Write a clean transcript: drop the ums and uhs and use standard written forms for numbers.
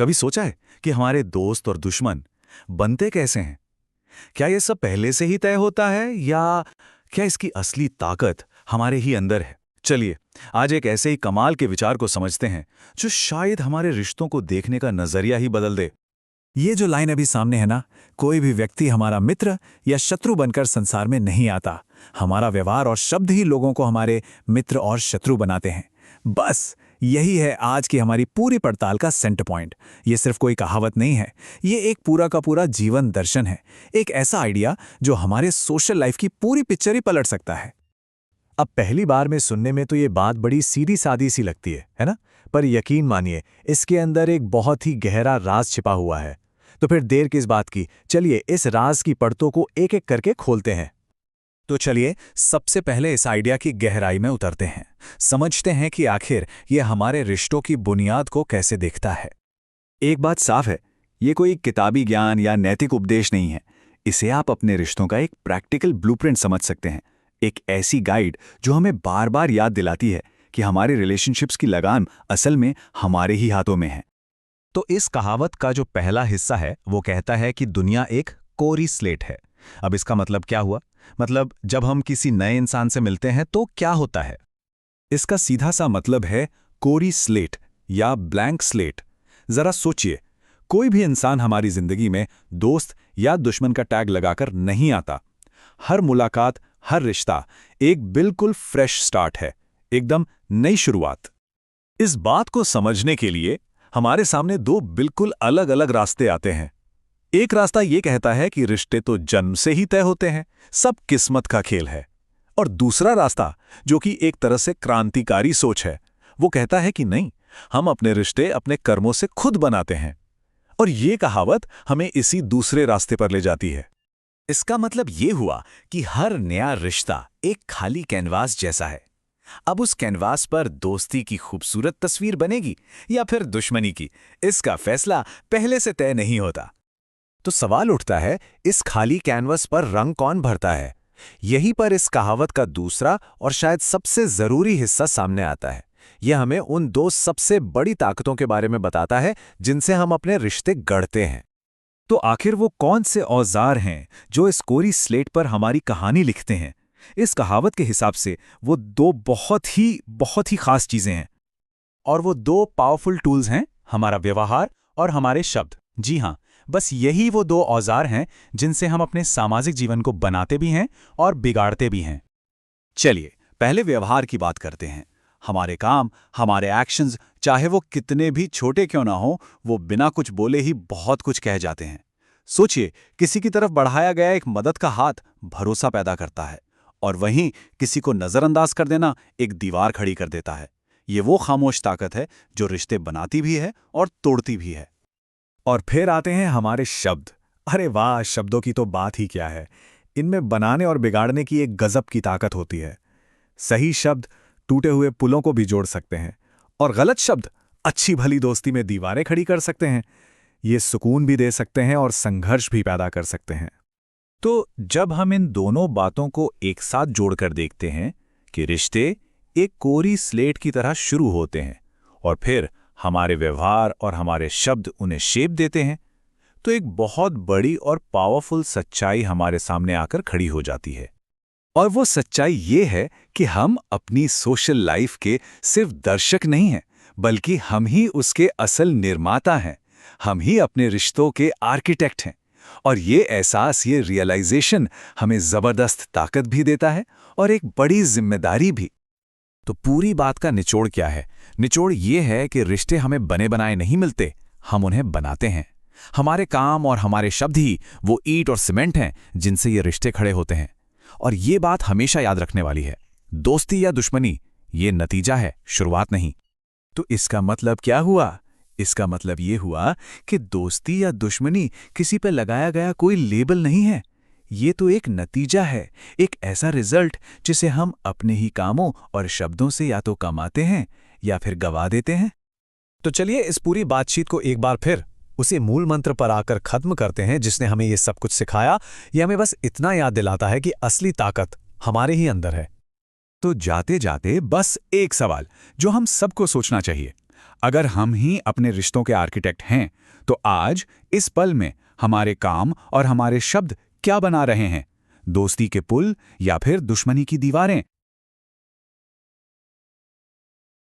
कभी सोचा है कि हमारे दोस्त और दुश्मन बनते कैसे हैं? क्या ये सब पहले से ही तय होता है या क्या इसकी असली ताकत हमारे ही अंदर है? चलिए, आज एक ऐसे ही कमाल के विचार को समझते हैं जो शायद हमारे रिश्तों को देखने का नजरिया ही बदल दे। ये जो लाइन अभी सामने है ना, कोई भी व्यक्ति हमारा मित्र या शत्रु बनकर संसार में नहीं आता। हमारा व्यवहार और शब्द ही लोगों को हमारे मित्र और शत्रु बनाते हैं। बस यही है आज की हमारी पूरी पड़ताल का सेंटर पॉइंट। ये सिर्फ कोई कहावत नहीं है, ये एक पूरा का पूरा जीवन दर्शन है। एक ऐसा आइडिया जो हमारे सोशल लाइफ की पूरी पिक्चर ही पलट सकता है। अब पहली बार में सुनने में तो ये बात बड़ी सीधी सादी सी लगती है ना? पर यकीन मानिए, इसके अंदर एक बहुत ही गहरा राज छिपा हुआ है। तो फिर देर किस बात की, चलिए इस राज की परतों को एक एक करके खोलते हैं। तो चलिए सबसे पहले इस आइडिया की गहराई में उतरते हैं, समझते हैं कि आखिर ये हमारे रिश्तों की बुनियाद को कैसे देखता है। एक बात साफ है, ये कोई किताबी ज्ञान या नैतिक उपदेश नहीं है। इसे आप अपने रिश्तों का एक प्रैक्टिकल ब्लूप्रिंट समझ सकते हैं, एक ऐसी गाइड जो हमें बार बार याद दिलाती है कि हमारे रिलेशनशिप्स की लगाम असल में हमारे ही हाथों में है। तो इस कहावत का जो पहला हिस्सा है वो कहता है कि दुनिया एक कोरी स्लेट है। अब इसका मतलब क्या हुआ? मतलब जब हम किसी नए इंसान से मिलते हैं तो क्या होता है? इसका सीधा सा मतलब है कोरी स्लेट या ब्लैंक स्लेट। जरा सोचिए, कोई भी इंसान हमारी जिंदगी में दोस्त या दुश्मन का टैग लगाकर नहीं आता। हर मुलाकात, हर रिश्ता एक बिल्कुल फ्रेश स्टार्ट है, एकदम नई शुरुआत। इस बात को समझने के लिए हमारे सामने दो बिल्कुल अलग अलग रास्ते आते हैं। एक रास्ता ये कहता है कि रिश्ते तो जन्म से ही तय होते हैं, सब किस्मत का खेल है। और दूसरा रास्ता, जो कि एक तरह से क्रांतिकारी सोच है, वो कहता है कि नहीं, हम अपने रिश्ते अपने कर्मों से खुद बनाते हैं। और ये कहावत हमें इसी दूसरे रास्ते पर ले जाती है। इसका मतलब ये हुआ कि हर नया रिश्ता एक खाली कैनवास जैसा है। अब उस कैनवास पर दोस्ती की खूबसूरत तस्वीर बनेगी या फिर दुश्मनी की, इसका फैसला पहले से तय नहीं होता। तो सवाल उठता है, इस खाली कैनवस पर रंग कौन भरता है? यहीं पर इस कहावत का दूसरा और शायद सबसे जरूरी हिस्सा सामने आता है। यह हमें उन दो सबसे बड़ी ताकतों के बारे में बताता है जिनसे हम अपने रिश्ते गढ़ते हैं। तो आखिर वो कौन से औजार हैं जो इस कोरी स्लेट पर हमारी कहानी लिखते हैं? इस कहावत के हिसाब से वो दो बहुत ही खास चीजें हैं। और वो दो पावरफुल टूल्स हैं, हमारा व्यवहार और हमारे शब्द। जी हाँ, बस यही वो दो औजार हैं जिनसे हम अपने सामाजिक जीवन को बनाते भी हैं और बिगाड़ते भी हैं। चलिए पहले व्यवहार की बात करते हैं। हमारे काम, हमारे एक्शंस, चाहे वो कितने भी छोटे क्यों ना हो, वो बिना कुछ बोले ही बहुत कुछ कह जाते हैं। सोचिए, किसी की तरफ बढ़ाया गया एक मदद का हाथ भरोसा पैदा करता है, और वहीं किसी को नजरअंदाज कर देना एक दीवार खड़ी कर देता है। ये वो खामोश ताकत है जो रिश्ते बनाती भी है और तोड़ती भी है। और फिर आते हैं हमारे शब्द। अरे वाह, शब्दों की तो बात ही क्या है। इनमें बनाने और बिगाड़ने की एक गजब की ताकत होती है। सही शब्द टूटे हुए पुलों को भी जोड़ सकते हैं, और गलत शब्द अच्छी भली दोस्ती में दीवारें खड़ी कर सकते हैं। ये सुकून भी दे सकते हैं और संघर्ष भी पैदा कर सकते हैं। तो जब हम इन दोनों बातों को एक साथ जोड़कर देखते हैं कि रिश्ते एक कोरी स्लेट की तरह शुरू होते हैं और फिर हमारे व्यवहार और हमारे शब्द उन्हें शेप देते हैं, तो एक बहुत बड़ी और पावरफुल सच्चाई हमारे सामने आकर खड़ी हो जाती है। और वो सच्चाई ये है कि हम अपनी सोशल लाइफ के सिर्फ दर्शक नहीं हैं, बल्कि हम ही उसके असल निर्माता हैं। हम ही अपने रिश्तों के आर्किटेक्ट हैं। और ये एहसास, ये रियलाइजेशन हमें जबरदस्त ताकत भी देता है और एक बड़ी जिम्मेदारी भी। तो पूरी बात का निचोड़ क्या है? निचोड़ ये है कि रिश्ते हमें बने बनाए नहीं मिलते, हम उन्हें बनाते हैं। हमारे काम और हमारे शब्द ही वो ईंट और सीमेंट हैं जिनसे ये रिश्ते खड़े होते हैं। और ये बात हमेशा याद रखने वाली है, दोस्ती या दुश्मनी ये नतीजा है, शुरुआत नहीं। तो इसका मतलब क्या हुआ? इसका मतलब ये हुआ कि दोस्ती या दुश्मनी किसी पर लगाया गया कोई लेबल नहीं है। ये तो एक नतीजा है, एक ऐसा रिजल्ट जिसे हम अपने ही कामों और शब्दों से या तो कमाते हैं या फिर गवा देते हैं। तो चलिए इस पूरी बातचीत को एक बार फिर उसी मूल मंत्र पर आकर खत्म करते हैं जिसने हमें ये सब कुछ सिखाया। ये हमें बस इतना याद दिलाता है कि असली ताकत हमारे ही अंदर है। तो जाते जाते बस एक सवाल जो हम सबको सोचना चाहिए, अगर हम ही अपने रिश्तों के आर्किटेक्ट हैं, तो आज इस पल में हमारे काम और हमारे शब्द क्या बना रहे हैं? दोस्ती के पुल या फिर दुश्मनी की दीवारें?